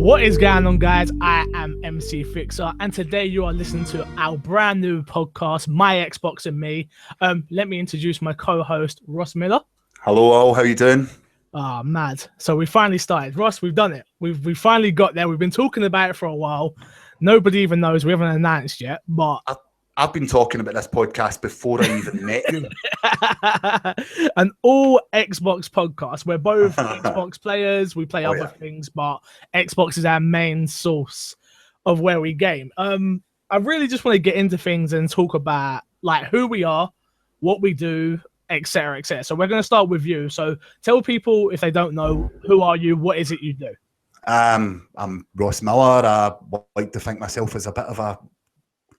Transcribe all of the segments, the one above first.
What is going on, guys? I am MC Fixer, and today you are listening to our brand new podcast, My Xbox and Me. Let me introduce my co-host, Ross Miller. Hello all, how you doing? Mad. So we finally started. Ross, we've done it. We finally got there. We've been talking about it for a while. Nobody even knows. We haven't announced yet, but I've been talking about this podcast before I even met you. An all Xbox podcast. We're both Xbox players. We play other things, but Xbox is our main source of where we game. I really just want to get into things and talk about like who we are, what we do, etc., etc. So we're going to start with you. So tell people, if they don't know, who are you? What is it you do? I'm Ross Miller. I like to think myself as a bit of a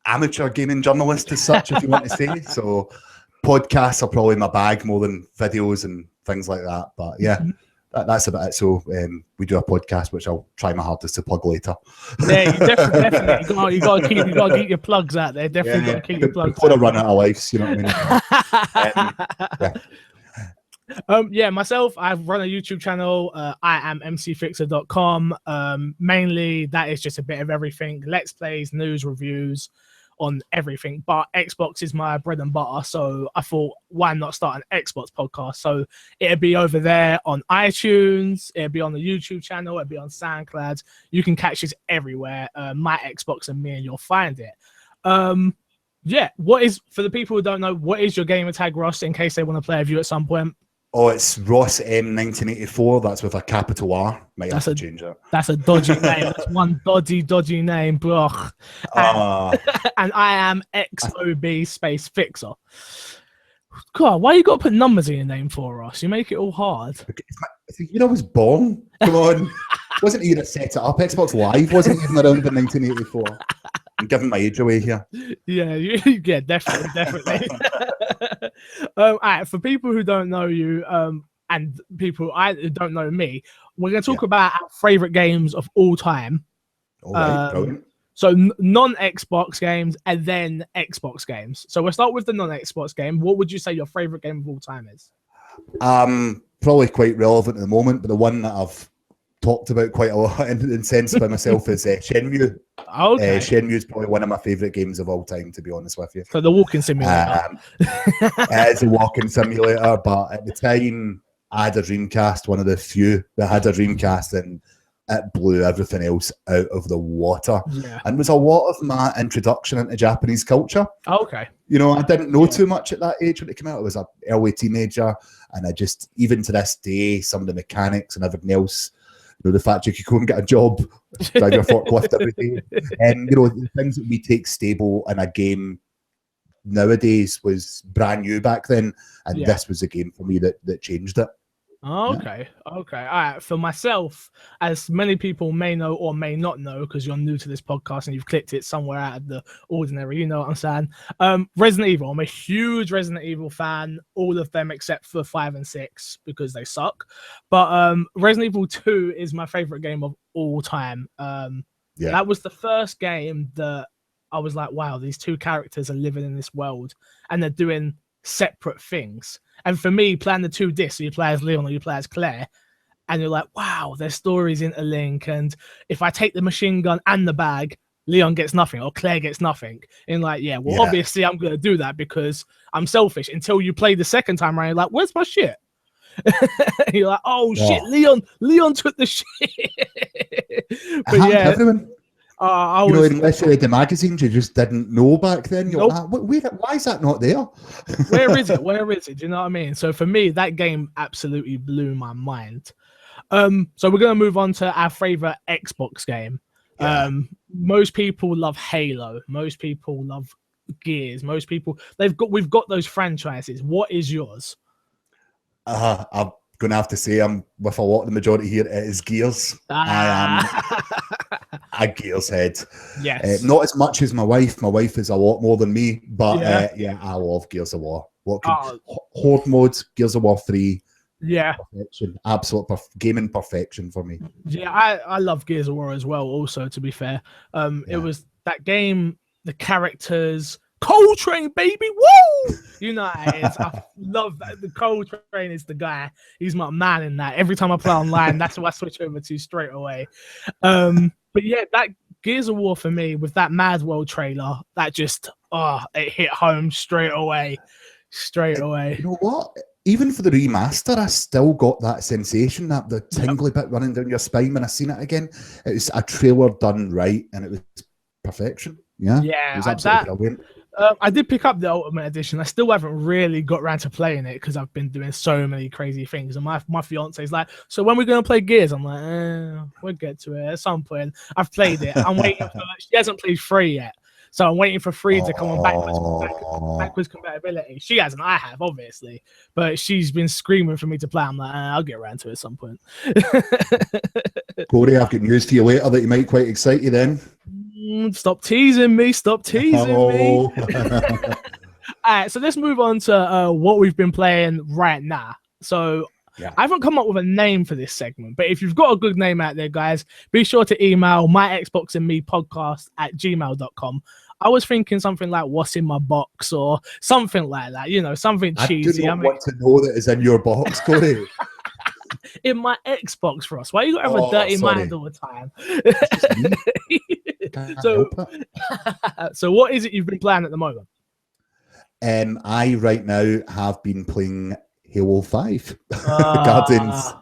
amateur gaming journalist as such, if you want to say. So podcasts are probably my bag more than videos and things like that. But yeah, that's about it. So we do a podcast, which I'll try my hardest to plug later. Yeah, you definitely you got to keep your plugs out there. Definitely got to keep your plugs. Before I run out of lives, you know what I mean? Myself, I run a YouTube channel. I am mcfixer.com. Mainly that is just a bit of everything: let's plays, news, reviews on everything. But Xbox is my bread and butter, so I thought, why not start an Xbox podcast? So it'll be over there on iTunes, it'll be on the YouTube channel, it'll be on SoundCloud. You can catch us everywhere. My Xbox and Me, and you'll find it. What is, for the people who don't know, what is your gamer tag, Ross, in case they want to play with you at some point? Oh, it's Ross M 1984. That's with a capital R. Might have to change it. That's a dodgy name. That's one dodgy name, bro. And I am XOB space Fixer. God, why you got to put numbers in your name for, Ross? You make it all hard. I was born. Come on. Wasn't you that set it up? Xbox Live wasn't even around in 1984. I'm giving my age away here. Yeah, definitely. All right, for people who don't know you, and people who don't know me, we're going to talk about our favorite games of all time. All right, brilliant. So non-Xbox games and then Xbox games. So we'll start with the non-Xbox game. What would you say your favorite game of all time is? Probably quite relevant at the moment, but the one that I've talked about quite a lot in sense by myself is Shenmue. Okay. Shenmue is probably one of my favourite games of all time, to be honest with you. So the walking simulator. It is a walking simulator, but at the time I had a Dreamcast, one of the few that had a Dreamcast, and it blew everything else out of the water. Yeah. And was a lot of my introduction into Japanese culture. Okay. You know, I didn't know too much at that age when it came out. I was an early teenager, and I just, even to this day, some of the mechanics and everything else, you know, the fact you could go and get a job, drive your forklift every day, and you know, the things that we take stable in a game nowadays was brand new back then, and this was a game for me that changed it. Okay. All right. For myself, as many people may know or may not know, because you're new to this podcast and you've clicked it somewhere out of the ordinary, you know what I'm saying? Resident Evil. I'm a huge Resident Evil fan. All of them except for 5 and 6 because they suck. But Resident Evil 2 is my favorite game of all time. That was the first game that I was like, wow, these two characters are living in this world and they're doing separate things. And for me, playing the two discs, so you play as Leon or you play as Claire, and you're like, wow, their stories interlink. And if I take the machine gun and the bag, Leon gets nothing or Claire gets nothing. And like, obviously I'm going to do that because I'm selfish. Until you play the second time around, you're like, where's my shit? You're like, oh shit, Leon took the shit. But everyone. Unless you read the magazines, you just didn't know back then. You're like, why is that not there? Where is it? Do you know what I mean? So for me, that game absolutely blew my mind. So we're going to move on to our favorite Xbox game. Most people love Halo. Most people love Gears. Most people, we've got those franchises. What is yours? I'm going to have to say I'm with a lot of the majority here. It is Gears. I am a Gears head. Yes. Not as much as my wife. My wife is a lot more than me, but I love Gears of War. Horde modes, Gears of War 3. Yeah. Perfection. Absolute gaming perfection for me. Yeah, I love Gears of War as well, also, to be fair. It was that game, the characters, Coltrane, baby, woo! You know how it is. I love that. The Coltrane is the guy. He's my man in that. Every time I play online, that's who I switch over to straight away. But yeah, that Gears of War for me with that Mad World trailer, that just it hit home straight away. You know what? Even for the remaster, I still got that sensation, that the tingly bit running down your spine when I seen it again. It was a trailer done right, and it was perfection. Yeah, it was absolutely brilliant. I did pick up the Ultimate Edition. I still haven't really got around to playing it because I've been doing so many crazy things. And my fiance is like, so when we're going to play Gears? I'm like, we'll get to it at some point. I've played it. I'm waiting for she hasn't played 3 yet. So I'm waiting for 3 to come on backwards compatibility. She hasn't. I have, obviously. But she's been screaming for me to play. I'm like, I'll get around to it at some point. Corey, I've got news for you later that you might quite excite you then. Stop teasing me. Me. All right, so let's move on to what we've been playing right now. So I haven't come up with a name for this segment, but if you've got a good name out there, guys, be sure to email myxboxandmepodcast@gmail.com. I was thinking something like "What's in my box" or something like that. You know, something cheesy. I want to know that is in your box, Corey. In my Xbox, Ross. Why you got to have a dirty mind all the time? So what is it you've been playing at the moment? I right now have been playing Halo 5 Guardians.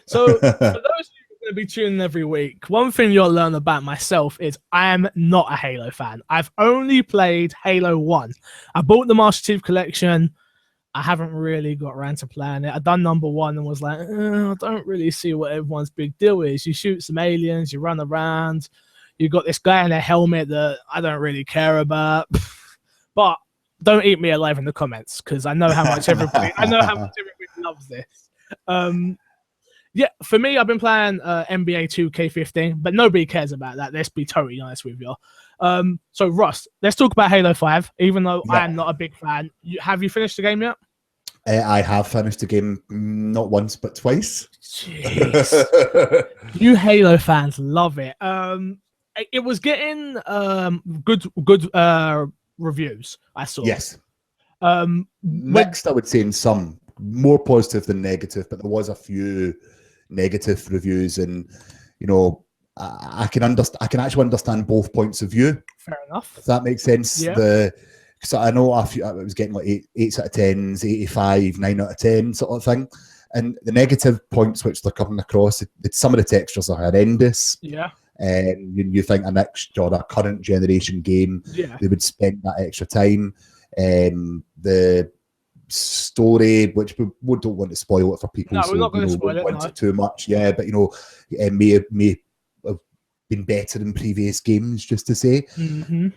So for those of you who are going to be tuning every week, one thing you'll learn about myself is I am not a Halo fan. I've only played Halo 1. I bought the Master Chief Collection. I haven't really got around to playing it. I done number 1 and was like, I don't really see what everyone's big deal is. You shoot some aliens, you run around, you got this guy in a helmet that I don't really care about. But don't eat me alive in the comments because I know how much everybody loves this. Yeah, for me, I've been playing NBA 2K15, but nobody cares about that. Let's be totally honest with you. So, Ross, let's talk about Halo 5, even though I'm not a big fan. Have you finished the game yet? I have finished the game not once, but twice. Jeez. You Halo fans love it. It was getting good reviews, I saw. Yes. Mixed, I would say, in some. More positive than negative, but there was a few negative reviews, and you know, I can actually understand both points of view. Fair enough. If that makes sense. Yeah. So I know I was getting like 8 out of 10s, 85, 9 out of 10 sort of thing. And the negative points which they're coming across, some of the textures are horrendous. Yeah. And you think a next or a current generation game, they would spend that extra time. The story, which we don't want to spoil it for people. No, we're not going to spoil it. It too much, yeah. But you know, it may have been better in previous games, just to say. Mm-hmm.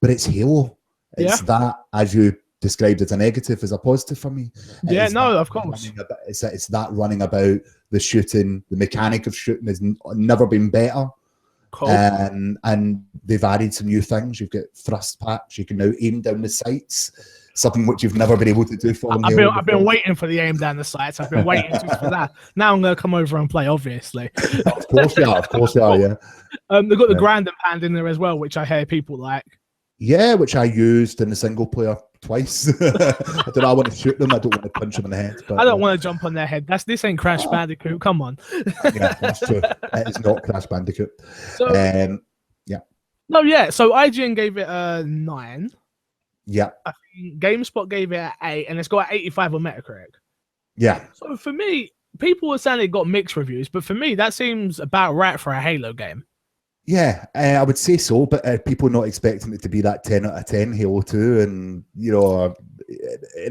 But it's Halo. It's that, as you described as a negative, as a positive for me. Of course. It's that running about, the shooting, the mechanic of shooting has never been better. Cool. And they've added some new things. You've got thrust packs. You can now aim down the sights, something which you've never been able to do for. I've been waiting for the aim down the sights. I've been waiting for that. Now I'm going to come over and play, obviously. Of course you are, yeah. They've got the ground and pound in there as well, which I hear people like. Yeah, which I used in the single player twice. I don't know, I want to shoot them. I don't want to punch them in the head. But, I don't want to jump on their head. This ain't Crash Bandicoot. Come on. Yeah, that's true. It is not Crash Bandicoot. So, So IGN gave it a 9. Yeah. I think GameSpot gave it an 8, and it's got 85 on Metacritic. Yeah. So for me, people were saying it got mixed reviews, but for me, that seems about right for a Halo game. Yeah, I would say so, but people not expecting it to be that 10 out of 10 Halo 2, and you know,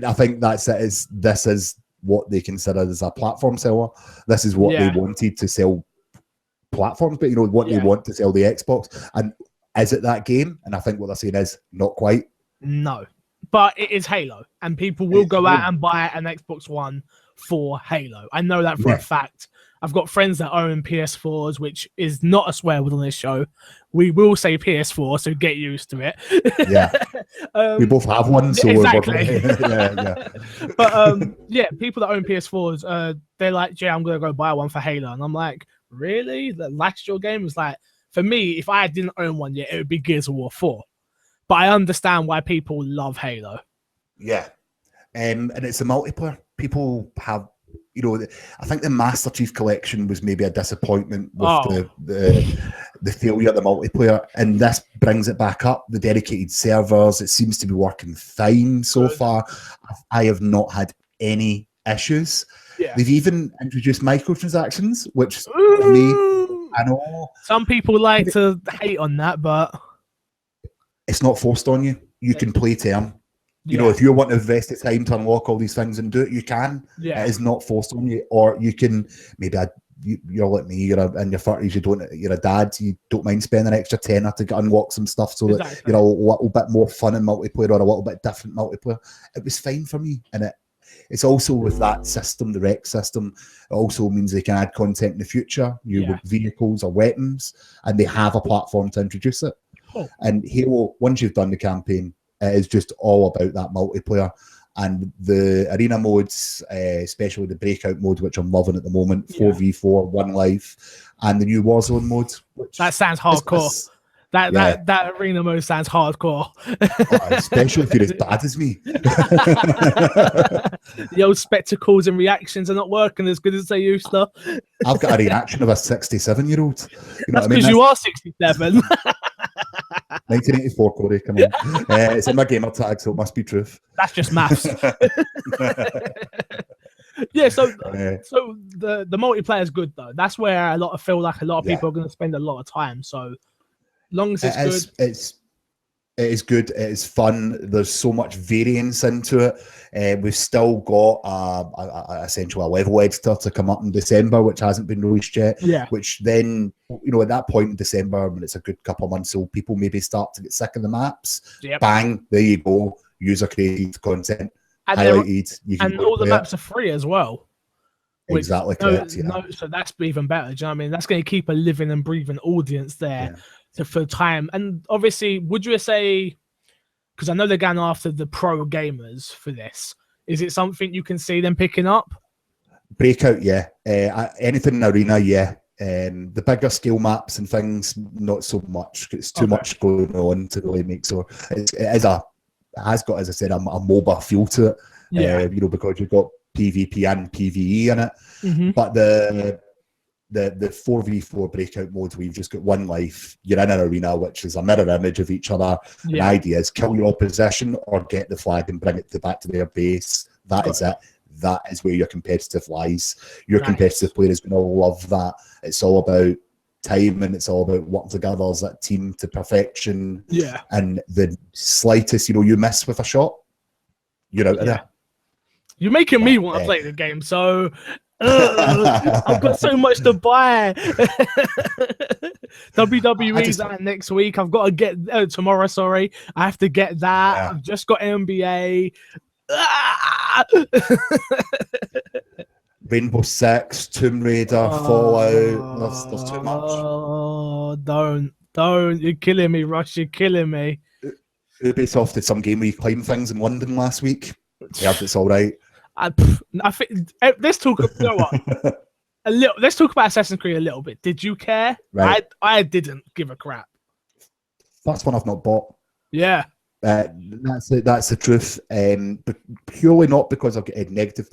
I think this is what they consider as a platform seller. This is what they wanted to sell platforms, but you know what they want to sell the Xbox. And is it that game? And I think what they're saying is not quite. No, but it is Halo, and people will go out and buy an Xbox One for Halo. I know that for a fact. I've got friends that own PS4s, which is not a swear word on this show. We will say PS4, so get used to it. Yeah, we both have one, so exactly. But people that own PS4s, they're like, "Yeah, I'm gonna go buy one for Halo," and I'm like, "Really? The last your game was like." For me, if I didn't own one yet, it would be Gears of War 4. but I understand why people love Halo. Yeah. And it's a multiplayer. People have, you know, I think the Master Chief Collection was maybe a disappointment with the failure of the multiplayer, and this brings it back up. The dedicated servers, it seems to be working fine so far. I have not had any issues. Yeah. They've even introduced microtransactions, which for me, I know some people like to hate on that, but it's not forced on you. You can play term. You know, if you want to invest the time to unlock all these things and do it, you can. Yeah. It is not forced on you. Or you can, maybe you're like me, you're in your 30s, you're a dad, you don't mind spending an extra tenner to unlock some stuff so that you're a little bit more fun in multiplayer or a little bit different multiplayer. It was fine for me. And it's also with that system, the rec system, it also means they can add content in the future, new vehicles or weapons, and they have a platform to introduce it. Oh. And Halo, once you've done the campaign, it is just all about that multiplayer. And the arena modes, especially the breakout mode, which I'm loving at the moment, 4v4, one life, and the new Warzone mode. Which that sounds hardcore. That arena mode sounds hardcore. Especially if you're as bad as me. The old spectacles and reactions are not working as good as they used to. I've got a reaction of a 67-year-old. You know That's because you are 67. 1984, Corey, come on. It's in my gamer tag, so it must be truth. That's just maths. Yeah, so the multiplayer is good though. That's where I feel like a lot of people are going to spend a lot of time. So long as it's good, it is good. It is fun. There's so much variance into it. We've still got essentially a level editor to come up in December, which hasn't been released yet. Yeah. Which then, you know, at that point in December, when it's a good couple of months old, people maybe start to get sick of the maps. Yep. Bang, there you go. User created content. Highlighted. And all the maps are free as well. Exactly correct. So that's even better. Do you know what I mean? That's going to keep a living and breathing audience there for time. And obviously, would you say, because I know they're going after the pro gamers for this, is it something you can see them picking up? Breakout, yeah. Anything in arena, yeah. The bigger scale maps and things, not so much. It's too much going on to really make so. It has got, as I said, a MOBA feel to it. You know, because you've got PvP and PvE in it. Mm-hmm. But the 4v4 breakout mode where you've just got one life, you're in an arena which is a mirror image of each other. The idea is kill your opposition or get the flag and bring it back to their base. That is it. That is where your competitive lies. Your competitive player is going to love that. It's all about time and it's all about working together as that team to perfection. Yeah. And the slightest, you know, you miss with a shot, you're out of there. You're making me want to play the game, so I've got so much to buy. WWE's out next week. I've got to get tomorrow. Sorry, I have to get that. I've just got NBA. Rainbow Six, Tomb Raider, Fallout. There's too much. Oh, don't! You're killing me, Rush. You're killing me. Ubisoft did some game where you climb things in London last week. Yeah, it's all right. I think let's talk. You know what? Let's talk about Assassin's Creed a little bit. Did you care? Right. I didn't give a crap. That's one I've not bought. Yeah. That's the truth. But purely not because I've got negative.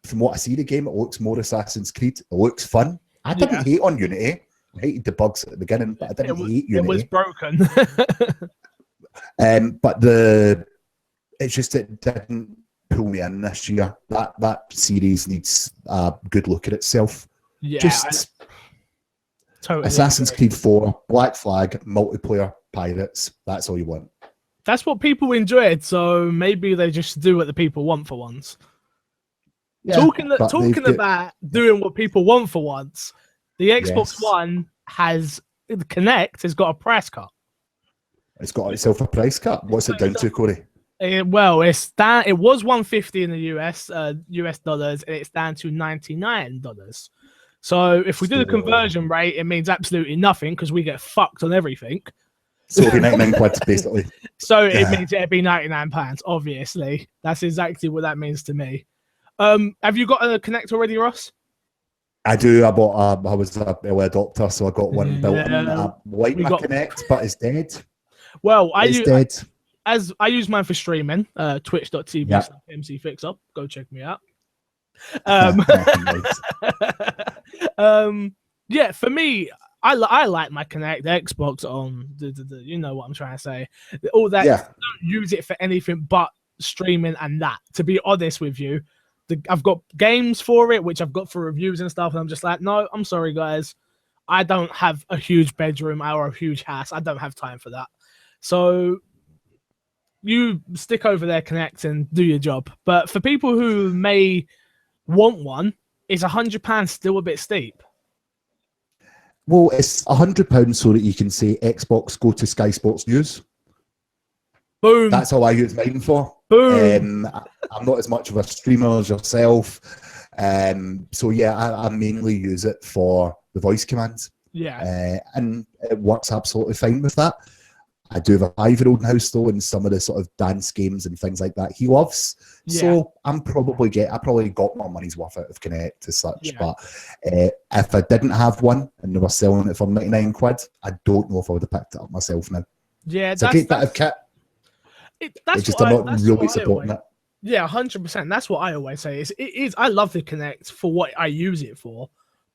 From what I see the game, it looks more Assassin's Creed. It looks fun. I didn't hate on Unity. I hated the bugs at the beginning, but I didn't hate Unity. It was broken. But it's just it didn't pull me in this year. That series needs a good look at itself. Yeah, totally. Assassin's Creed 4, Black Flag, multiplayer, pirates. That's all you want. That's what people enjoyed. So maybe they just do what the people want for once. Yeah, talking about doing what people want for once, the Xbox One the Kinect has got a price cut. It's got itself a price cut. What's it down to, Corey? It was $150 in the US dollars, and it's down to $99. So if we do the conversion rate, it means absolutely nothing because we get fucked on everything. So it'll be 99 quid basically. So it means it'd be £99. Obviously, that's exactly what that means to me. Have you got a Kinect already, Ross? I do. I was a early adopter, so I got one built in. I like my Kinect, but it's dead. Well, It's dead. as I use mine for streaming, Yeah. twitch.tv/MCFixup. Go check me out. Um, Nice. yeah, for me, I like my Kinect Xbox on the you know what I'm trying to say. All that, Yeah. don't use it for anything but streaming and that. To be honest with you, I've got games for it, which I've got for reviews and stuff, and I'm just like, no, I'm sorry, guys. I don't have a huge bedroom or a huge house. I don't have time for that. So you stick over there, Connect, and do your job. But for people who may want one, is £100 still a bit steep? Well, it's £100 so that you can say Xbox, go to Sky Sports News. Boom. That's all I use mine for. Boom. I'm not as much of a streamer as yourself. So yeah, I mainly use it for the voice commands. Yeah. And it works absolutely fine with that. I do have a 5-year-old in the house though, and some of the sort of dance games and things like that he loves. Yeah. So I probably got my money's worth out of Kinect as such. Yeah. But if I didn't have one and they were selling it for 99 quid, I don't know if I would have picked it up myself now. Yeah, it's a great bit of kit. That's it's just what I'm not really supporting it. Yeah, 100%. That's what I always say. It is. I love the Kinect for what I use it for,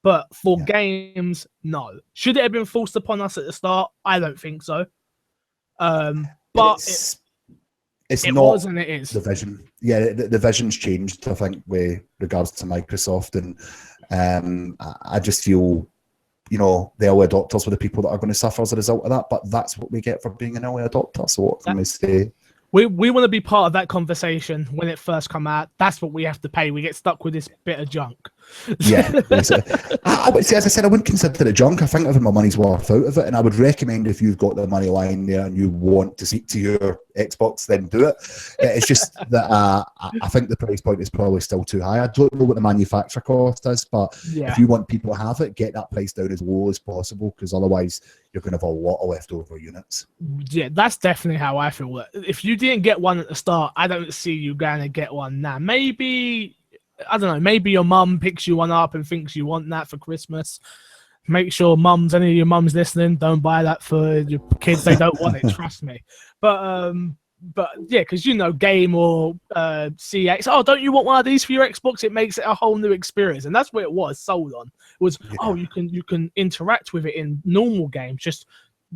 but for games, no. Should it have been forced upon us at the start? I don't think so. But it's it not was and it is. the vision. Yeah, the vision's changed, I think, with regards to Microsoft, and I just feel, you know, the early adopters were the people that are going to suffer as a result of that. But that's what we get for being an early adopter. So what can we say? We want to be part of that conversation when it first come out. That's what we have to pay. We get stuck with this bit of junk. Yeah, I would say, as I said, I wouldn't consider it junk. I think I've had my money's worth out of it, and I would recommend if you've got the money lying there and you want to speak to your Xbox, then do it. It's just that I think the price point is probably still too high. I don't know what the manufacturer cost is, but if you want people to have it, get that price down as low as possible, because otherwise you're going to have a lot of leftover units. Yeah, that's definitely how I feel. If you didn't get one at the start, I don't see you going to get one now. Maybe, I don't know, maybe your mum picks you one up and thinks you want that for Christmas. Make sure any of your mums listening, don't buy that for your kids. They don't want it, trust me. But yeah, because, you know, Game or CX, oh, don't you want one of these for your Xbox? It makes it a whole new experience. And that's what it was sold on. It was, oh, you can interact with it in normal games. Just,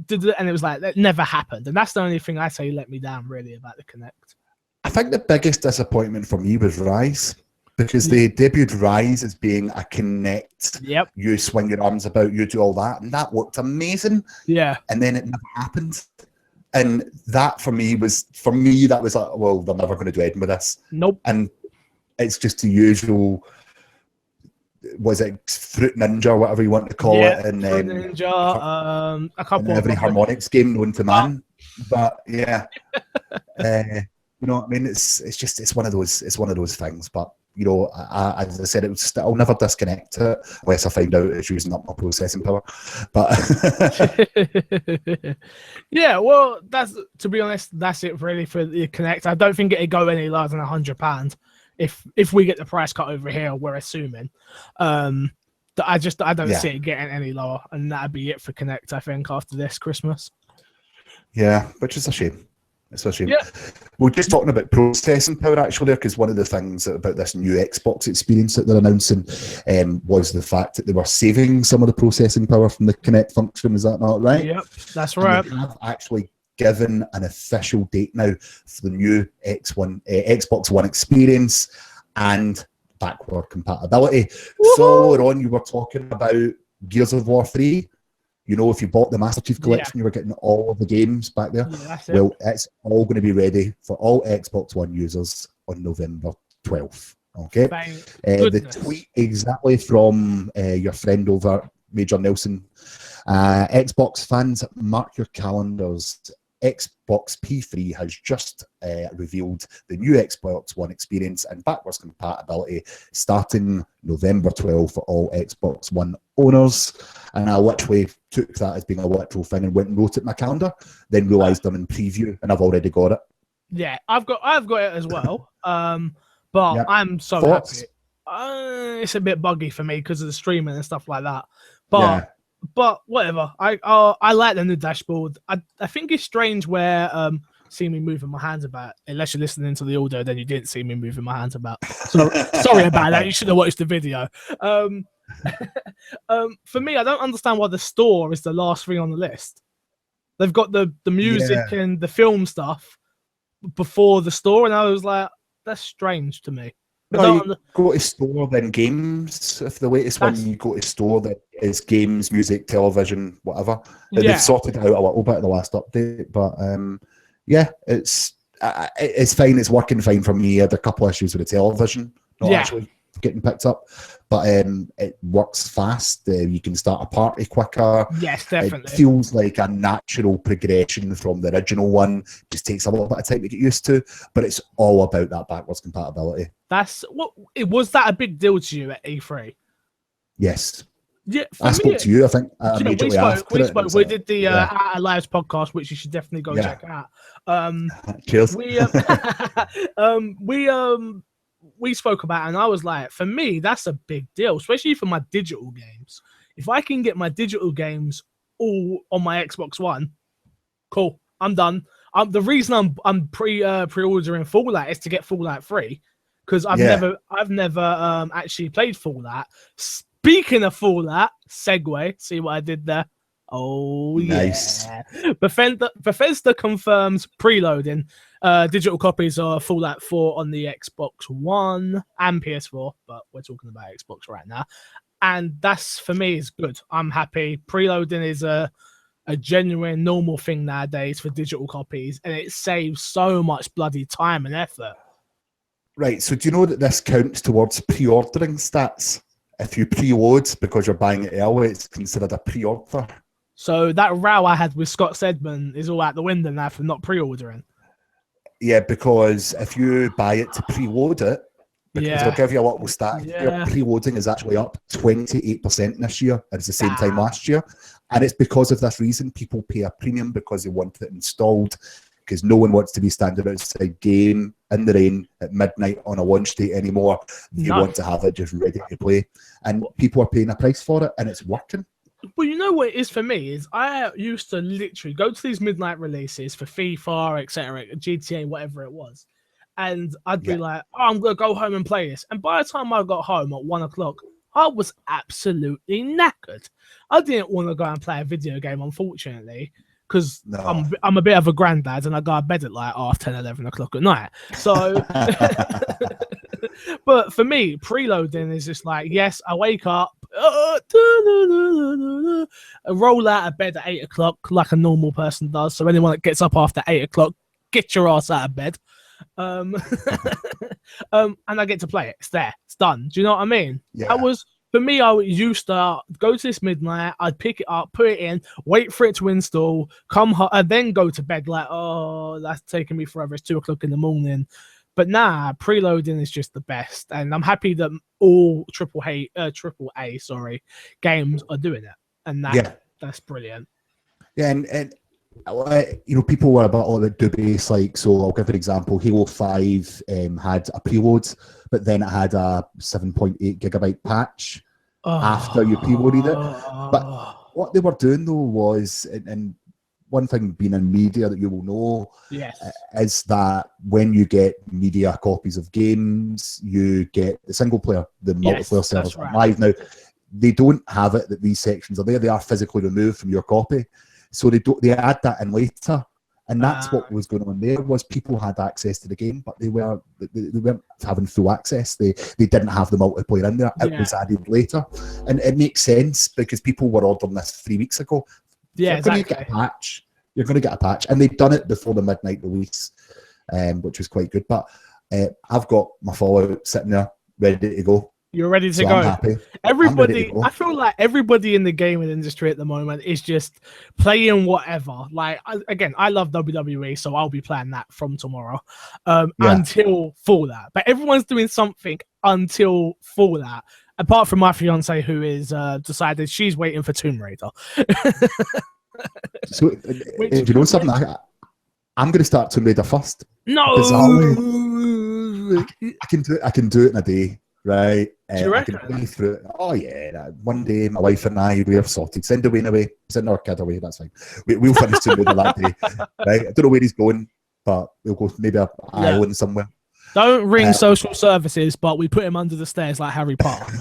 and it was like, that never happened. And that's the only thing I say let me down, really, about the Kinect. I think the biggest disappointment for me was Rise, because they debuted Rise as being a Kinect. Yep. You swing your arms about, you do all that, and that looked amazing. Yeah. And then it never happened. And that that was like, well, they're never going to do anything with this. Nope. And it's just the usual, was it Fruit Ninja or whatever you want to call it? And Fruit Ninja, a couple of every harmonics game known to man. But yeah. You know what I mean? It's one of those things. But you know, as I said, I'll never disconnect it unless I find out it's using up my processing power. But yeah, well, to be honest, that's it really for the Kinect. I don't think it'd go any lower than £100 if we get the price cut over here. We're assuming. I don't see it getting any lower, and that'd be it for Kinect. I think after this Christmas. Yeah, which is a shame. It's a shame. Yeah. We're just talking about processing power actually, because one of the things about this new Xbox experience that they're announcing was the fact that they were saving some of the processing power from the Kinect function. Is that not right? Yep, that's right. And they have actually given an official date now for the new Xbox One experience and backward compatibility. Woohoo! So earlier on, you were talking about Gears of War 3. You know, if you bought the Master Chief Collection, you were getting all of the games back there. Yeah, well, it's all going to be ready for all Xbox One users on November 12th. Okay? The tweet exactly from your friend over, Major Nelson. Xbox fans, mark your calendars. Xbox P3 has just revealed the new Xbox One experience and backwards compatibility starting November 12th for all Xbox One owners. And I literally took that as being a literal thing and went and wrote it in my calendar, then realised I'm in preview and I've already got it. Yeah, I've got it as well. But yep. I'm so happy. It's a bit buggy for me because of the streaming and stuff like that. But But whatever. I like the new dashboard. I think it's strange where see me moving my hands about. Unless you're listening to the audio, then you didn't see me moving my hands about. So sorry about that. You should have watched the video. For me, I don't understand why the store is the last thing on the list. They've got the music and the film stuff before the store, and I was like, that's strange to me. No, you go to store, then games. If the latest one you go to store, that is games, music, television, whatever. They've sorted it out a little bit in the last update, but yeah, it's fine. It's working fine for me. I had a couple issues with the television not actually getting picked up, but it works fast. You can start a party quicker. Yes, definitely. It feels like a natural progression from the original one. Just takes a little bit of time to get used to, but it's all about that backwards compatibility. That's what it was. That a big deal to you at E3? Yes. Yeah, I spoke to you. I think we spoke. We did the Our Lives podcast, which you should definitely go check out. Cheers. We spoke about it, and I was like, for me, that's a big deal, especially for my digital games. If I can get my digital games all on my Xbox One, cool. I'm done. The reason I'm pre-ordering Fallout is to get Fallout 3 because I've never actually played Fallout. Speaking of Fallout, segue. See what I did there? Oh, nice. Yeah. Bethesda confirms preloading digital copies of Fallout 4 on the Xbox One and PS4, but we're talking about Xbox right now. And that's, for me, is good. I'm happy. Preloading is a genuine, normal thing nowadays for digital copies, and it saves so much bloody time and effort. Right, so do you know that this counts towards pre-ordering stats? If you preload because you're buying it early, it's considered a pre-order. So that row I had with Scott Sedman is all out the window now for not pre-ordering. Yeah, because if you buy it to preload it, because I'll give you a little stat, your preloading is actually up 28% this year. It's the same time last year. And it's because of this reason people pay a premium because they want it installed, because no one wants to be standing outside game in the rain at midnight on a launch date anymore. They want to have it just ready to play. And people are paying a price for it, and it's working. Well, you know what it is for me is I used to literally go to these midnight releases for FIFA, etc., GTA, whatever it was. And I'd be like, oh, I'm going to go home and play this. And by the time I got home at 1 o'clock, I was absolutely knackered. I didn't want to go and play a video game, unfortunately, because I'm a bit of a granddad and I go to bed at like 10, 11 o'clock at night. So, but for me, preloading is just like, yes, I wake up, I roll out of bed at 8 o'clock like a normal person does. So anyone that gets up after 8 o'clock, get your ass out of bed. And I get to play it. It's there. It's done. Do you know what I mean? Yeah. That was, for me, I used to go to this midnight, I'd pick it up, put it in, wait for it to install, come home, and then go to bed like, oh, that's taking me forever. It's 2 o'clock in the morning. But nah, preloading is just the best. And I'm happy that all AAA games are doing it. And that's brilliant. Yeah, and you know, people were about all the dubious, like, so I'll give an example. Halo 5 had a preload, but then it had a 7.8 gigabyte patch after you preloaded it. But what they were doing though was, and one thing being in media that you will know is that when you get media copies of games, you get the single player, the multiplayer servers live. Now, they don't have it that these sections are there. They are physically removed from your copy. So they add that in later, and that's what was going on there. Was people had access to the game, but they weren't having full access. They didn't have the multiplayer in there. It was added later, and it makes sense because people were ordering this 3 weeks ago. Yeah, exactly. You're going to get a patch, and they've done it before the midnight release, which was quite good. But I've got my Fallout sitting there ready to go. You're ready to go. I'm happy. Everybody, I feel like everybody in the gaming industry at the moment is just playing whatever. Like, I love WWE, so I'll be playing that from tomorrow until Fallout. But everyone's doing something until Fallout, apart from my fiance, who is decided she's waiting for Tomb Raider. So, do you know something? I'm going to start Tomb Raider first. No, I can do it in a day. right? Do you I can reckon? play through it. Oh yeah, one day my wife and I we have sorted. Send Wayne away, send our kid away. That's fine. We'll finish Tomb Raider that day, right? I don't know where he's going, but we'll go maybe an Yeah. island somewhere. Don't ring social services, but we put him under the stairs like Harry Potter.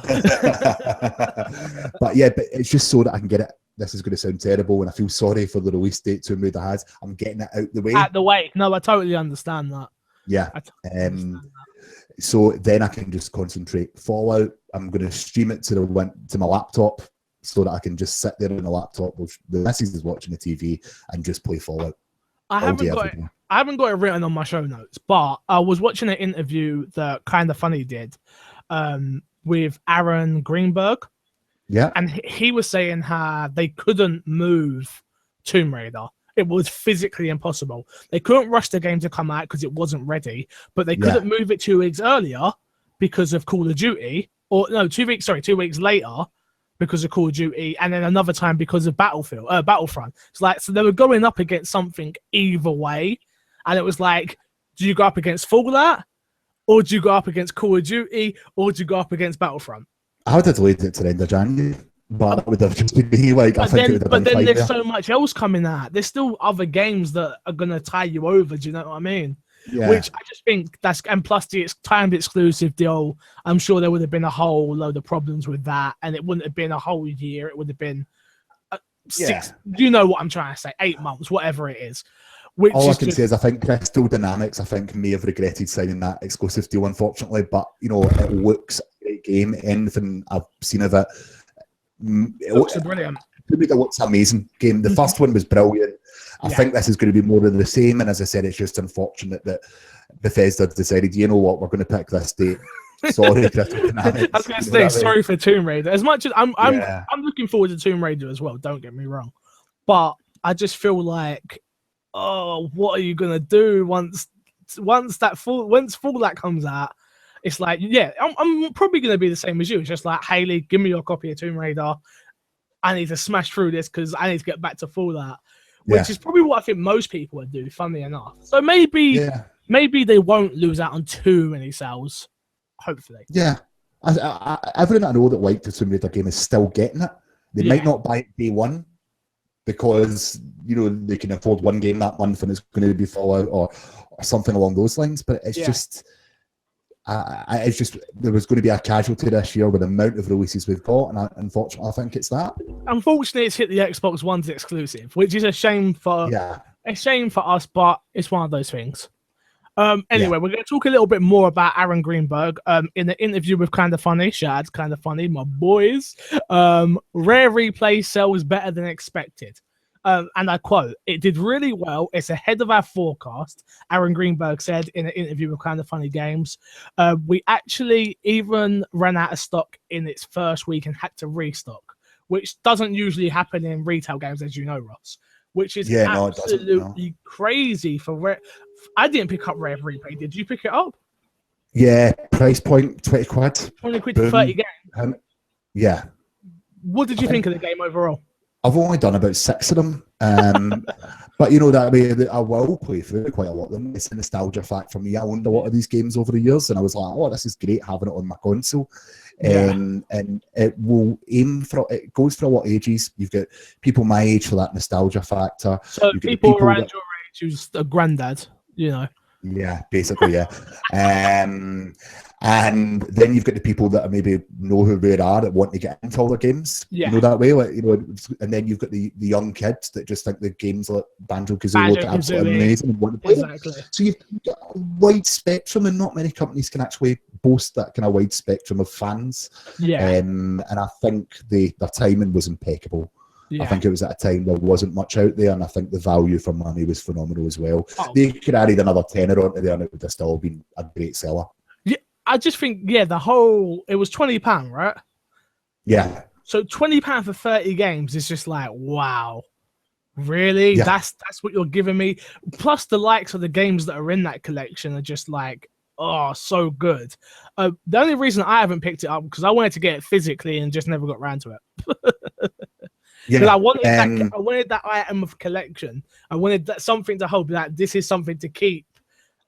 But yeah, but it's just so that I can get it. This is going to sound terrible, and I feel sorry for the release date Tomb Raider has. I'm getting it out the way. At the way. No, I totally understand that. Yeah. I totally understand that. So then I can just concentrate. Fallout, I'm going to stream it to my laptop so that I can just sit there on the laptop while the missus is watching the TV and just play Fallout. I haven't got it written on my show notes, but I was watching an interview that Kind of Funny did with Aaron Greenberg. Yeah. And he was saying how they couldn't move Tomb Raider. It was physically impossible. They couldn't rush the game to come out because it wasn't ready, but they couldn't move it 2 weeks earlier because of Call of Duty, or no, 2 weeks later because of Call of Duty, and then another time because of Battlefront. It's like, so they were going up against something either way, and it was like, do you go up against Fallout, or do you go up against Call of Duty, or do you go up against Battlefront? I would have delayed it to the end of January, but that would have just been me. Like, I think it would have been then there's there. so much else coming out. There's still other games that are gonna tie you over. Do you know what I mean? Yeah. Which I just think and plus the timed exclusive deal. I'm sure there would have been a whole load of problems with that, and it wouldn't have been a whole year. It would have been 6. You know what I'm trying to say? 8 months, whatever it is. All I can say is I think Crystal Dynamics, may have regretted signing that exclusive deal, unfortunately. But you know, it looks a great game. Anything I've seen of it, it looks brilliant. It looks amazing game. The first one was brilliant. I think this is going to be more of the same. And as I said, it's just unfortunate that Bethesda decided, you know what, we're going to pick this date. Sorry, Crystal Dynamics. I was going to say sorry for Tomb Raider. As much as I'm looking forward to Tomb Raider as well. Don't get me wrong, but I just feel like, oh, what are you gonna do once Fallout comes out? It's like, yeah, I'm probably gonna be the same as you. It's just like, Haley, give me your copy of Tomb Raider. I need to smash through this because I need to get back to Fallout, which is probably what I think most people would do. Funny enough, so maybe they won't lose out on too many sales. Hopefully, everyone I know that liked the Tomb Raider game is still getting it. They might not buy it day one, because you know they can afford one game that month and it's going to be Fallout or something along those lines. But it's just there was going to be a casualty this year with the amount of releases we've got, and unfortunately, I think it's that. Unfortunately, it's hit the Xbox One's exclusive, which is a shame for us, but it's one of those things. Anyway, we're going to talk a little bit more about Aaron Greenberg in the interview with Kind of Funny. Shad's Kind of Funny, my boys. Rare Replay sells better than expected. And I quote, "It did really well. It's ahead of our forecast," Aaron Greenberg said in an interview with Kind of Funny Games. We actually even ran out of stock in its first week and had to restock, which doesn't usually happen in retail games, as you know, Ross. Which is absolutely crazy for Rare. I didn't pick up Rare Replay. Did you pick it up? Yeah, price point 20 quid. 20 quid for 30 games. Yeah. What did you think of the game overall? I've only done about 6 of them, but you know that I will play through quite a lot of them. It's a nostalgia fact for me. I owned a lot of these games over the years, and I was like, "Oh, this is great having it on my console." And it will it goes for a lot of ages. You've got people my age for that nostalgia factor. So people around your age who's a granddad, you know. Yeah, basically, yeah. And then you've got the people that maybe know who Rare are that want to get into all the games. You know, that way, like, you know. And then you've got the young kids that just think the games like Banjo-Kazooie look absolutely amazing and want to play them. So you've got a wide spectrum, and not many companies can actually boast that kind of wide spectrum of fans. And I think their timing was impeccable. I think it was at a time there wasn't much out there, and I think the value for money was phenomenal as well. They could have added another tenner onto there, and it would have still been a great seller. Yeah, I just think, it was £20, right? Yeah. So £20 for 30 games is just like, wow, really? Yeah. That's what you're giving me. Plus the likes of the games that are in that collection are just like, oh, so good. The only reason I haven't picked it up because I wanted to get it physically and just never got around to it. I wanted that item of collection. I wanted that something to hold. Like, this is something to keep.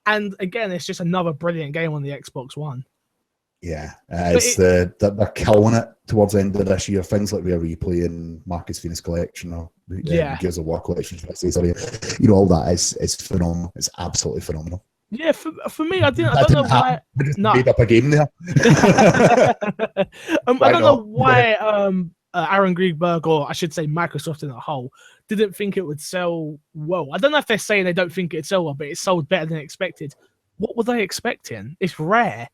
And again, it's just another brilliant game on the Xbox One. Yeah, But they're killing it towards the end of this year. Things like Rare Replay and Marcus Phoenix Collection or Gears of War Collection, sorry, all that is phenomenal. It's absolutely phenomenal. Yeah, for me, I don't know why. I just No, made up a game there. I don't know not? why Aaron Greenberg, or I should say Microsoft in a whole, didn't think it would sell well. I don't know if they're saying they don't think it'd sell well, but it sold better than expected. What were they expecting? It's Rare.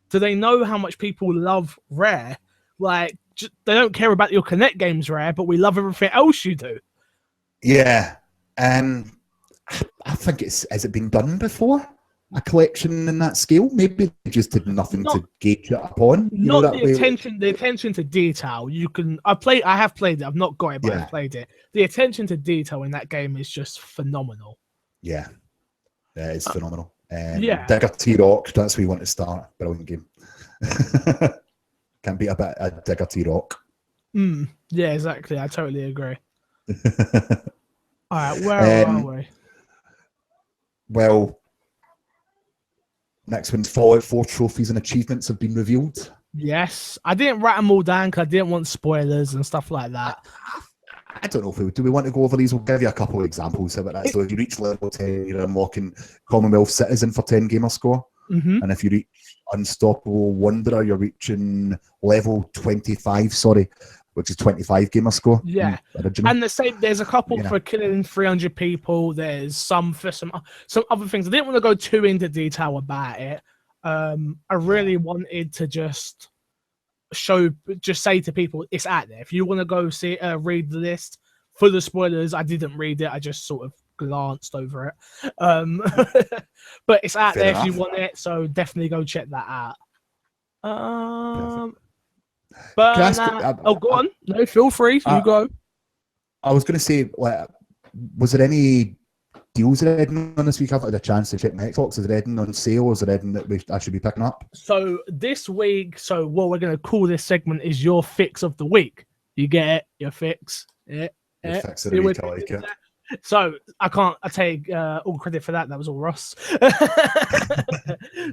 Do they know how much people love Rare? Like, they don't care about your Kinect games, Rare, but we love everything else you do. Yeah, I think has it been done before? A collection in that scale? Maybe they just did nothing to gauge it upon. The attention to detail. I have played it. I've not got it, but I've played it. The attention to detail in that game is just phenomenal. Yeah, it's phenomenal. Yeah, Digger T-Rock, that's where you want to start. Brilliant game. Can't beat a Digger T-Rock. Yeah, exactly. I totally agree. All right, where are we? Well, next one's Fallout 4 trophies and achievements have been revealed. Yes, I didn't write them all down because I didn't want spoilers and stuff like that. I don't know if do we want to go over these? We'll give you a couple of examples about that. So if you reach level 10, you're unlocking Commonwealth Citizen for 10 gamer score. Mm-hmm. And if you reach Unstoppable Wanderer, you're reaching level 25, which is 25 gamer score. Yeah. And there's a couple for killing 300 people. There's some for some other things. I didn't want to go too into detail about it. I really wanted to just say to people it's out there. If you want to go read the list for the spoilers, I didn't read it. I just sort of glanced over it. But it's out there if you want it, so definitely go check that out. But go on. No, feel free. You go. I was going to say, was there any deals that are heading on this week? I've had a chance to check my Xbox. Is it heading on sale, or is it heading that I should be picking up? So this week, what we're going to call this segment is your fix of the week. You get it? Your fix. Your fix of the week, I like it. So I take all credit for that. That was all Ross.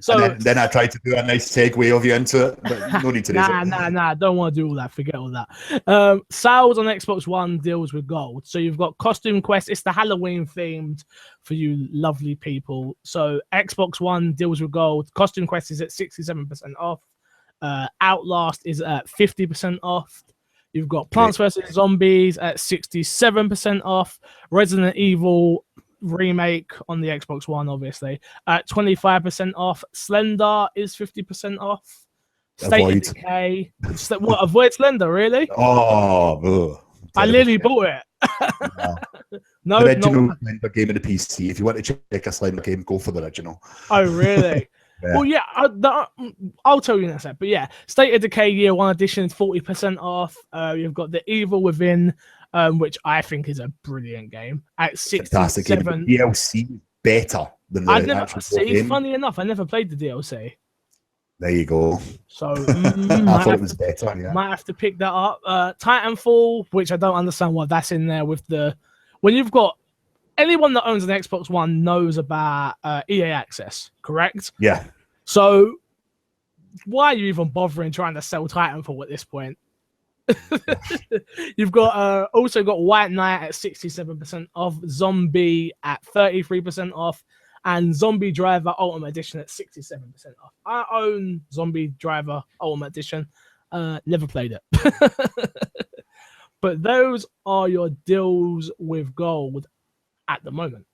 So then I tried to do a nice segue of you into it, but no need to. Nah. Don't want to do all that. Forget all that. Sales on Xbox One deals with gold. So you've got Costume Quest. It's the Halloween themed for you lovely people. So Xbox One deals with gold. Costume Quest is at 67% off. Outlast is at 50% off. You've got Plants vs. Zombies at 67% off. Resident Evil Remake on the Xbox One, obviously, at 25% off. Slender is 50% off. State of Decay. What? Avoid Slender, really? Oh, I literally bought it. No, the original Slender game in the PC. If you want to check a Slender game, go for the original. Oh, really? Yeah. Well, yeah, I'll tell you in a sec. But yeah, State of Decay Year 1 Edition is 40% off. You've got The Evil Within, which I think is a brilliant game, at 67. Fantastic game. DLC better than the actual game. Funny enough, I never played the DLC. There you go. So I thought it was better. Yeah. Might have to pick that up. Titanfall, which I don't understand why that's in there with when you've got. Anyone that owns an Xbox One knows about EA Access, correct? Yeah. So why are you even bothering trying to sell Titanfall at this point? You've got also got White Knight at 67% off, Zombie at 33% off, and Zombie Driver Ultimate Edition at 67% off. I own Zombie Driver Ultimate Edition. Never played it. But those are your deals with gold at the moment.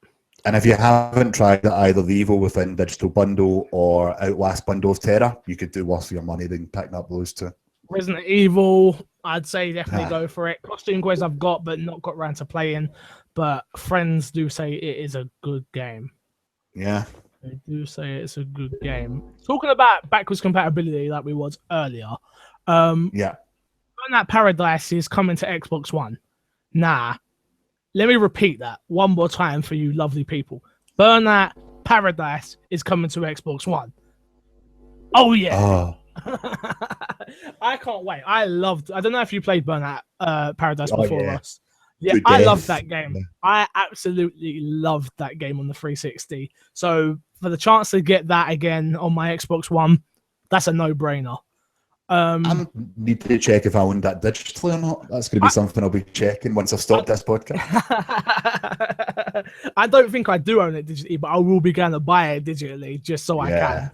And if you haven't tried either the Evil Within Digital Bundle or Outlast Bundle of Terror, you could do worse for your money than picking up those two. Resident Evil, I'd say definitely go for it. Costume Quest I've got, but not got around to playing. But friends do say it is a good game. Yeah. They do say it's a good game. Talking about backwards compatibility like we was earlier. Yeah. Burnout Paradise is coming to Xbox One. Nah. Let me repeat that one more time for you lovely people. Burnout Paradise is coming to Xbox One. Oh, yeah. I can't wait. I don't know if you played Burnout Paradise before us. Yeah, I loved that game. Yeah. I absolutely loved that game on the 360. So for the chance to get that again on my Xbox One, That's a no-brainer. I need to check if I own that digitally or not. That's going to be something I'll be checking once I've stopped this podcast. I don't think I do own it digitally, but I will be going to buy it digitally just so I can,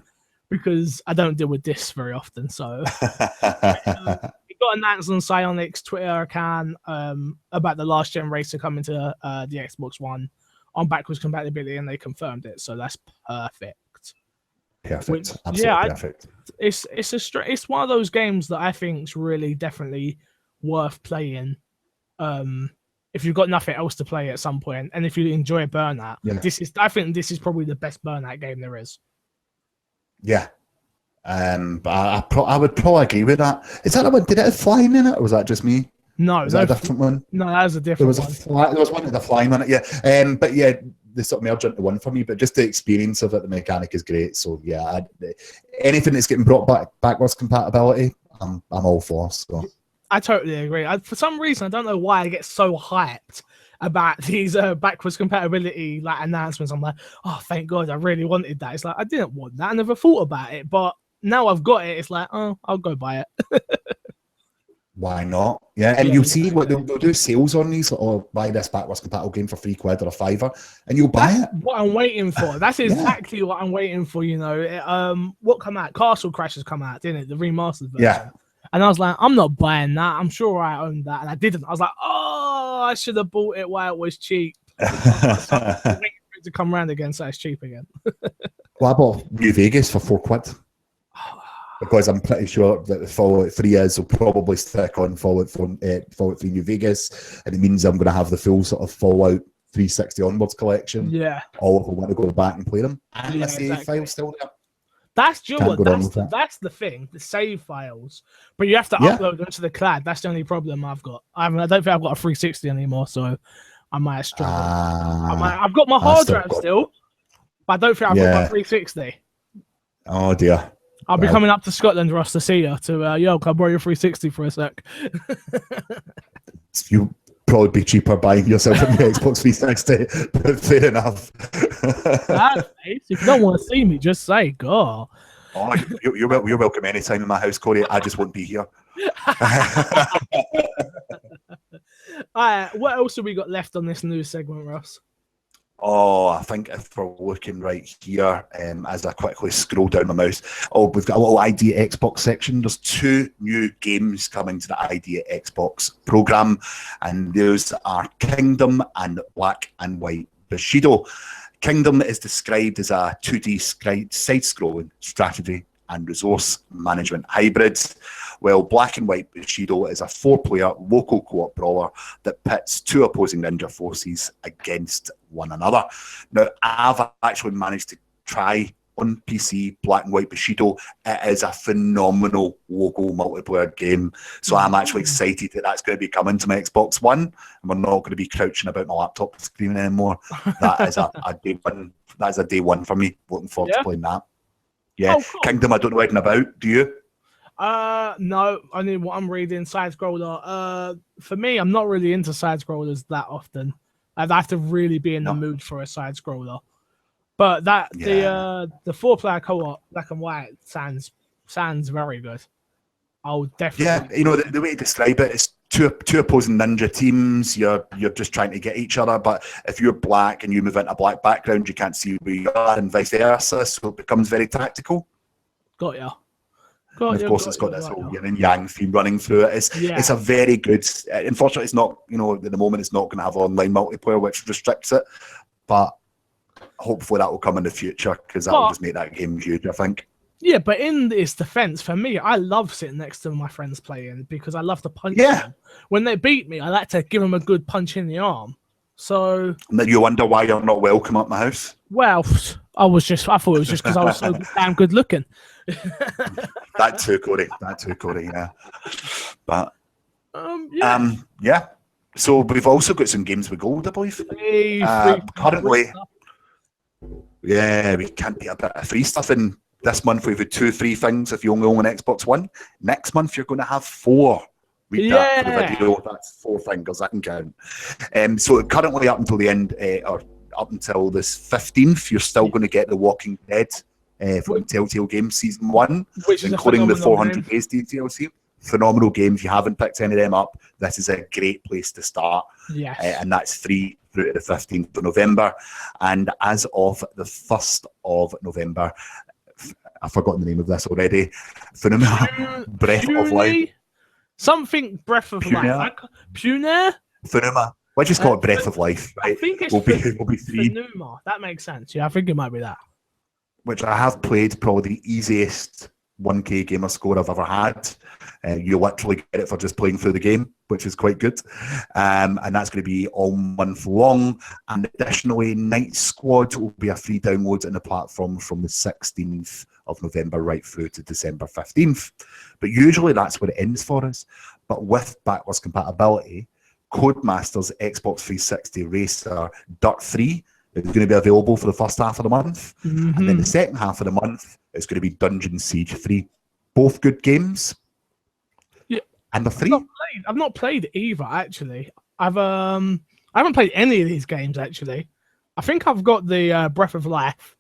because I don't deal with this very often. So it got announced on Psyonix's Twitter account about the last gen racer coming to the Xbox One on backwards compatibility, and they confirmed it. So that's perfect. Perfect. Absolutely perfect. It's one of those games that I think is really definitely worth playing. If you've got nothing else to play at some point, and if you enjoy Burnout, I think this is probably the best Burnout game there is. Yeah. But I would probably agree with that. Is that the one? Did it have flying in it, or was that just me? No, was that a different one? No, that was a different one. There was one with the flying on it, yeah. But yeah, they sort of merged into one for me. But just the experience of it, the mechanic is great. So yeah, anything that's getting brought back backwards compatibility, I'm all for. So I totally agree. For some reason, I don't know why I get so hyped about these backwards compatibility like announcements. I'm like, oh, thank God, I really wanted that. It's like I didn't want that. I never thought about it, but now I've got it. It's like, oh, I'll go buy it. Why not? Yeah, and you'll see what they'll do sales on these, or buy this backwards compatible game for £3 or £5, and you'll buy it. What I'm waiting for. That's exactly what I'm waiting for. You know, what come out? Castle Crashers come out, didn't it? The remastered version. Yeah. And I was like, I'm not buying that. I'm sure I own that, and I didn't. I was like, oh, I should have bought it while it was cheap. Waiting for it to come around again, so it's cheap again. Well, I bought New Vegas for £4. Because I'm pretty sure that the Fallout 3 will probably stick on Fallout 3 New Vegas, and it means I'm going to have the full sort of Fallout 360 onwards collection. Yeah. All if I want to go back and play them. And the save file's still there. That's that's the thing, the save files. But you have to upload them to the cloud. That's the only problem I've got. I don't think I've got a 360 anymore, so I might struggle. I've got my hard drive still, but I don't think I've got my 360. Oh dear. I'll be coming up to Scotland, Ross, to see you. Can I borrow your 360 for a sec? You'll probably be cheaper buying yourself a new Xbox 360, but fair enough. If you don't want to see me, just say go. Oh, you're welcome anytime in my house, Corey. I just won't be here. What else have we got left on this news segment, Ross? Oh, I think if we're looking right here, as I quickly scroll down my mouse, we've got a little Idea Xbox section. There's 2 new games coming to the Idea Xbox program, and those are Kingdom and Black and White Bushido. Kingdom is described as a 2D side-scrolling strategy and resource management hybrid, while Black and White Bushido is a 4-player local co-op brawler that pits 2 opposing ninja forces against one another. Now, I've actually managed to try on PC Black and White Bushido. It is a phenomenal local multiplayer game, so I'm actually excited that that's going to be coming to my Xbox One, and we're not going to be crouching about my laptop screen anymore. That is a day one. That is a day one for me. Looking forward to playing that. Yeah, cool. Kingdom, I don't know anything about. Do you? No, only what I'm reading, side scroller. For me, I'm not really into side scrollers that often. I'd have to really be in the mood for a side scroller. But the 4-player co-op Black and White sounds very good. I'll definitely. Yeah, the way to describe it is two opposing ninja teams. You're just trying to get each other, but if you're black and you move into a black background, you can't see where you are, and vice versa. So it becomes very tactical. Got ya. Of course, it's got this whole yin and yang theme running through it. It's a very good. Unfortunately, it's not. At the moment, it's not going to have online multiplayer, which restricts it. But hopefully, that will come in the future, because that will just make that game huge, I think. Yeah, but in its defense, for me, I love sitting next to my friends playing because I love to punch them. When they beat me, I like to give them a good punch in the arm. So. And then you wonder why you're not welcome at my house? Well, I thought it was just because I was so damn good looking. That too, Corey. Yeah. But. Yeah. So we've also got some games with gold, I believe. Currently. Yeah, we can't get a bit of free stuff in. This month we've had 2 free things if you only own an Xbox One. Next month you're going to have 4. Read that for the video. That's 4 fingers, I can count. So currently up until the end, or up until this 15th, you're still going to get The Walking Dead from Telltale Games Season 1, which is including the 400 game. Days DLC. Phenomenal game. If you haven't picked any of them up, this is a great place to start. Yes. And that's free through to the 15th of November. And as of the 1st of November, I've forgotten the name of this already. Funuma, Breath of Life. Something Breath of Life. Pune? Funuma. We'll just call it Breath of Life, right? I think it's will be free. Funuma. That makes sense. Yeah, I think it might be that. Which I have played, probably the easiest 1K gamer score I've ever had. You literally get it for just playing through the game, which is quite good. And that's going to be all month long. And additionally, Night Squad will be a free download on the platform from the 16th of November right through to December 15th. But usually that's where it ends for us. But with backwards compatibility, Codemasters Xbox 360 Racer Dirt 3 is going to be available for the first half of the month. Mm-hmm. And then the second half of the month is going to be Dungeon Siege 3. Both good games. Yeah. And the free. I've not played either, actually. I haven't played any of these games, actually. I think I've got the Breath of Life.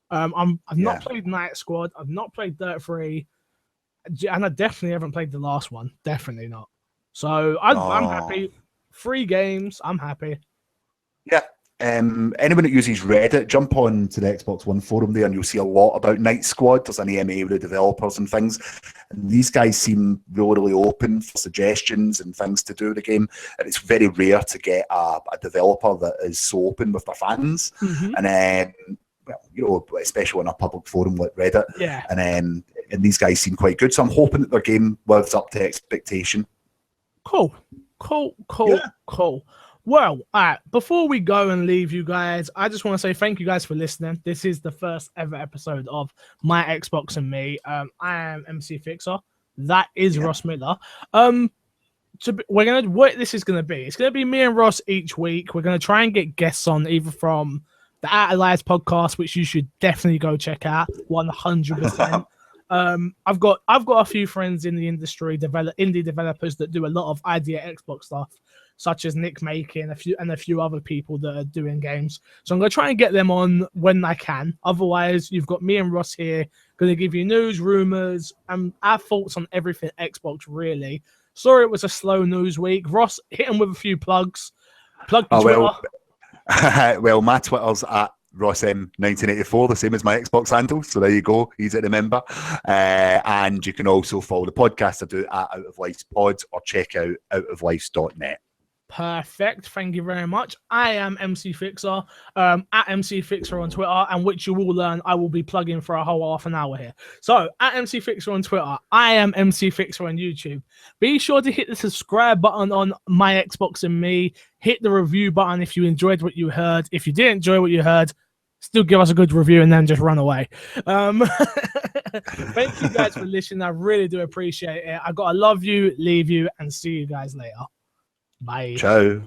I've not played Night Squad. I've not played Dirt 3. And I definitely haven't played the last one. Definitely not. So I'm happy. 3 games. I'm happy. Yeah. Anyone that uses Reddit, jump on to the Xbox One forum there and you'll see a lot about Night Squad. There's an EMA with the developers and things. And these guys seem really open for suggestions and things to do with the game. And it's very rare to get a developer that is so open with their fans. Mm-hmm. And especially on a public forum like Reddit. Yeah. And these guys seem quite good. So I'm hoping that their game lives up to expectation. Cool. Well, before we go and leave you guys, I just want to say thank you guys for listening. This is the first ever episode of My Xbox and Me. I am MC Fixer. That is Ross Miller. What this is gonna be. It's gonna be me and Ross each week. We're gonna try and get guests on either from the Out of Lives podcast, which you should definitely go check out. 100%. I've got a few friends in the industry, indie developers that do a lot of idea Xbox stuff, such as Nick Makin, a few other people that are doing games. So I'm gonna try and get them on when I can. Otherwise, you've got me and Ross here, gonna give you news, rumors, and our thoughts on everything Xbox. Really, sorry it was a slow news week. Ross, hit him with a few plugs. Plug the Twitter. Well, my Twitter's at RossM1984, the same as my Xbox handle. So there you go, easy to remember. And you can also follow the podcast I do at Out of Lives Pods or check out outoflives.net. Perfect. Thank you very much. I am MC Fixer, at MC Fixer on Twitter, and which you will learn I will be plugging for a whole half an hour here. So, at MC Fixer on Twitter, I am MC Fixer on YouTube. Be sure to hit the subscribe button on My Xbox and Me. Hit the review button if you enjoyed what you heard. If you didn't enjoy what you heard, still give us a good review and then just run away. Thank you guys for listening. I really do appreciate it. I got to love you, leave you, and see you guys later. Bye. Ciao.